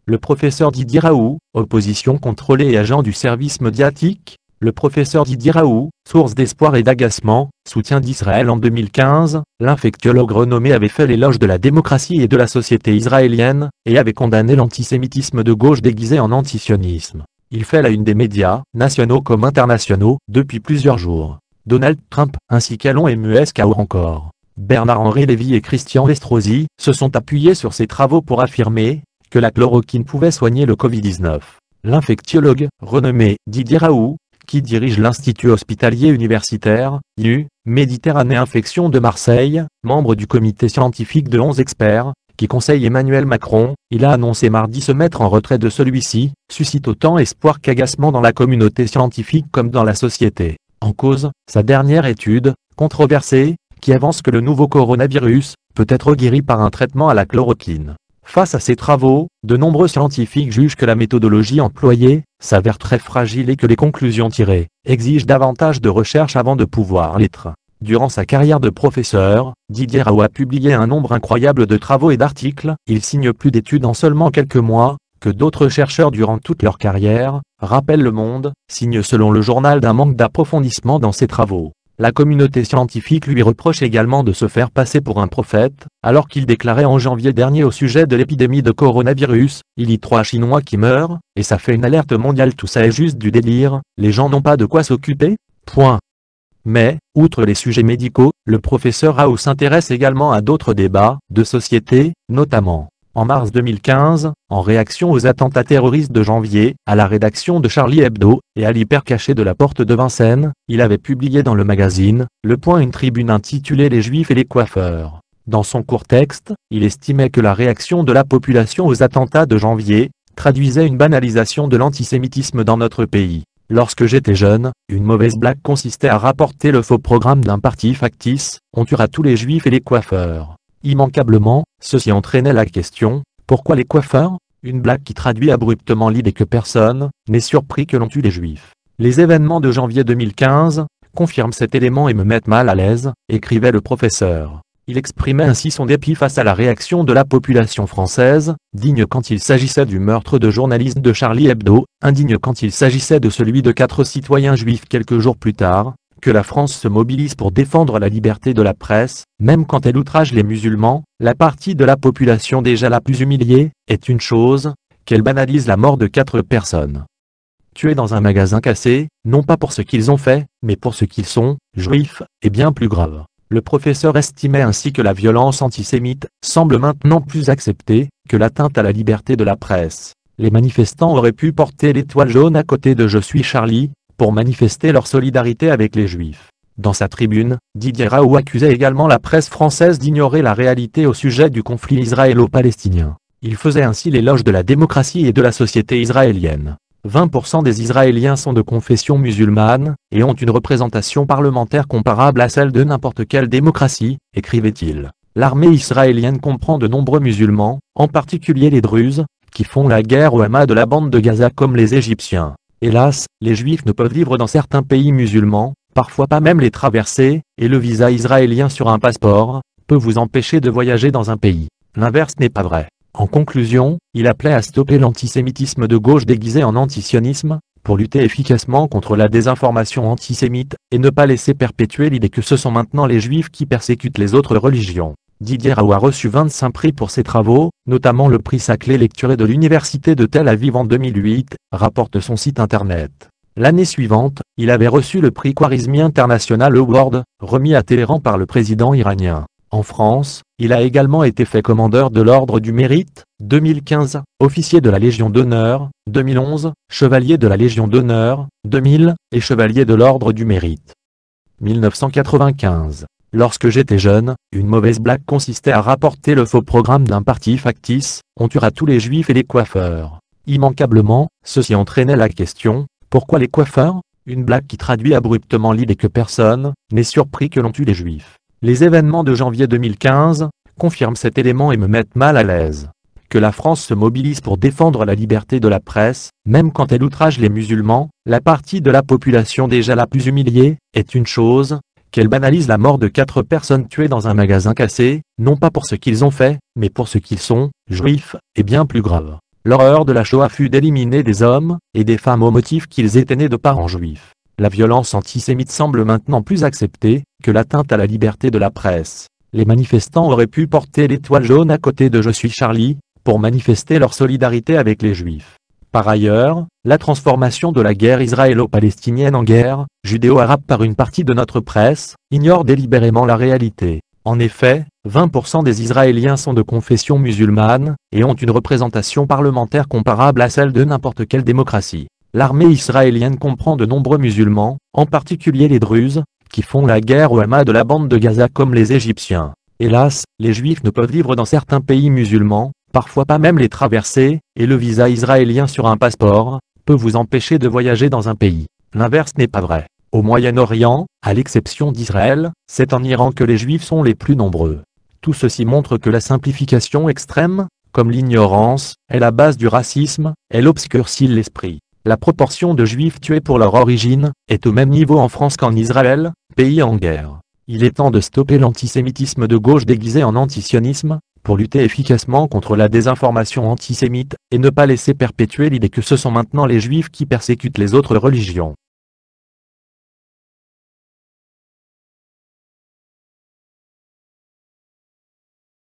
Le professeur Didier Raoult, opposition contrôlée et agent du service médiatique. Le professeur Didier Raoult, source d'espoir et d'agacement, soutien d'Israël en 2015, l'infectiologue renommé avait fait l'éloge de la démocratie et de la société israélienne, et avait condamné l'antisémitisme de gauche déguisé en antisionisme. Il fait la une des médias, nationaux comme internationaux, depuis plusieurs jours. Donald Trump, ainsi qu'Elon Musk ou encore Bernard-Henri Lévy et Christian Estrosi, se sont appuyés sur ces travaux pour affirmer que la chloroquine pouvait soigner le Covid-19. L'infectiologue, renommé Didier Raoult, qui dirige l'Institut hospitalier universitaire, IU, Méditerranée Infection de Marseille, membre du comité scientifique de 11 experts, qui conseille Emmanuel Macron, il a annoncé mardi se mettre en retrait de celui-ci, suscite autant espoir qu'agacement dans la communauté scientifique comme dans la société. En cause, sa dernière étude, controversée, qui avance que le nouveau coronavirus peut être guéri par un traitement à la chloroquine. Face à ces travaux, de nombreux scientifiques jugent que la méthodologie employée s'avère très fragile et que les conclusions tirées exigent davantage de recherche avant de pouvoir l'être. Durant sa carrière de professeur, Didier Raoult a publié un nombre incroyable de travaux et d'articles. Il signe plus d'études en seulement quelques mois que d'autres chercheurs durant toute leur carrière, rappelle Le Monde, signe selon le journal d'un manque d'approfondissement dans ses travaux. La communauté scientifique lui reproche également de se faire passer pour un prophète, alors qu'il déclarait en janvier dernier au sujet de l'épidémie de coronavirus, il y a 3 Chinois qui meurent, et ça fait une alerte mondiale, tout ça est juste du délire, les gens n'ont pas de quoi s'occuper. Point. Mais, outre les sujets médicaux, le professeur Raoult s'intéresse également à d'autres débats, de société, notamment. En mars 2015, en réaction aux attentats terroristes de janvier, à la rédaction de Charlie Hebdo, et à l'hypercachée de la porte de Vincennes, il avait publié dans le magazine Le Point une tribune intitulée Les Juifs et les coiffeurs. Dans son court texte, il estimait que la réaction de la population aux attentats de janvier traduisait une banalisation de l'antisémitisme dans notre pays. Lorsque j'étais jeune, une mauvaise blague consistait à rapporter le faux programme d'un parti factice, on tuera tous les juifs et les coiffeurs. Immanquablement, ceci entraînait la question, pourquoi les coiffeurs? Une blague qui traduit abruptement l'idée que personne n'est surpris que l'on tue les juifs. Les événements de janvier 2015 confirment cet élément et me mettent mal à l'aise, écrivait le professeur. Il exprimait ainsi son dépit face à la réaction de la population française, digne quand il s'agissait du meurtre de journalistes de Charlie Hebdo, indigne quand il s'agissait de celui de 4 citoyens juifs quelques jours plus tard, que la France se mobilise pour défendre la liberté de la presse, même quand elle outrage les musulmans, la partie de la population déjà la plus humiliée, est une chose, qu'elle banalise la mort de 4 personnes tués dans un magasin cassé, non pas pour ce qu'ils ont fait, mais pour ce qu'ils sont, juifs, et bien plus grave. Le professeur estimait ainsi que la violence antisémite semble maintenant plus acceptée que l'atteinte à la liberté de la presse. Les manifestants auraient pu porter l'étoile jaune à côté de « Je suis Charlie » pour manifester leur solidarité avec les Juifs. Dans sa tribune, Didier Raoult accusait également la presse française d'ignorer la réalité au sujet du conflit israélo-palestinien. Il faisait ainsi l'éloge de la démocratie et de la société israélienne. 20% des Israéliens sont de confession musulmane, et ont une représentation parlementaire comparable à celle de n'importe quelle démocratie, écrivait-il. L'armée israélienne comprend de nombreux musulmans, en particulier les Druzes, qui font la guerre au Hamas de la bande de Gaza comme les Égyptiens. Hélas, les Juifs ne peuvent vivre dans certains pays musulmans, parfois pas même les traverser, et le visa israélien sur un passeport peut vous empêcher de voyager dans un pays. L'inverse n'est pas vrai. En conclusion, il appelait à stopper l'antisémitisme de gauche déguisé en antisionisme, pour lutter efficacement contre la désinformation antisémite, et ne pas laisser perpétuer l'idée que ce sont maintenant les Juifs qui persécutent les autres religions. Didier Raoult a reçu 25 prix pour ses travaux, notamment le prix Saclay Lecturé de l'Université de Tel Aviv en 2008, rapporte son site internet. L'année suivante, il avait reçu le prix Khwarizmi International Award, remis à Téhéran par le président iranien. En France, il a également été fait commandeur de l'Ordre du Mérite, 2015, officier de la Légion d'honneur, 2011, chevalier de la Légion d'honneur, 2000, et chevalier de l'Ordre du Mérite. 1995. Lorsque j'étais jeune, une mauvaise blague consistait à rapporter le faux programme d'un parti factice, on tuera tous les juifs et les coiffeurs. Immanquablement, ceci entraînait la question, pourquoi les coiffeurs? Une blague qui traduit abruptement l'idée que personne n'est surpris que l'on tue les juifs. Les événements de janvier 2015 confirment cet élément et me mettent mal à l'aise. Que la France se mobilise pour défendre la liberté de la presse, même quand elle outrage les musulmans, la partie de la population déjà la plus humiliée, est une chose, qu'elle banalise la mort de 4 personnes tuées dans un magasin cassé, non pas pour ce qu'ils ont fait, mais pour ce qu'ils sont, juifs, et bien plus grave. l'horreur de la Shoah fut d'éliminer des hommes et des femmes au motif qu'ils étaient nés de parents juifs. La violence antisémite semble maintenant plus acceptée que l'atteinte à la liberté de la presse. Les manifestants auraient pu porter l'étoile jaune à côté de « Je suis Charlie » pour manifester leur solidarité avec les Juifs. Par ailleurs, la transformation de la guerre israélo-palestinienne en guerre judéo-arabe par une partie de notre presse ignore délibérément la réalité. En effet, 20% des Israéliens sont de confession musulmane et ont une représentation parlementaire comparable à celle de n'importe quelle démocratie. L'armée israélienne comprend de nombreux musulmans, en particulier les Druzes, qui font la guerre au Hamas de la bande de Gaza comme les Égyptiens. Hélas, les Juifs ne peuvent vivre dans certains pays musulmans, parfois pas même les traverser, et le visa israélien sur un passeport peut vous empêcher de voyager dans un pays. L'inverse n'est pas vrai. Au Moyen-Orient, à l'exception d'Israël, c'est en Iran que les Juifs sont les plus nombreux. Tout ceci montre que la simplification extrême, comme l'ignorance, est la base du racisme, elle obscurcit l'esprit. La proportion de Juifs tués pour leur origine est au même niveau en France qu'en Israël, pays en guerre. Il est temps de stopper l'antisémitisme de gauche déguisé en antisionisme, pour lutter efficacement contre la désinformation antisémite, et ne pas laisser perpétuer l'idée que ce sont maintenant les Juifs qui persécutent les autres religions.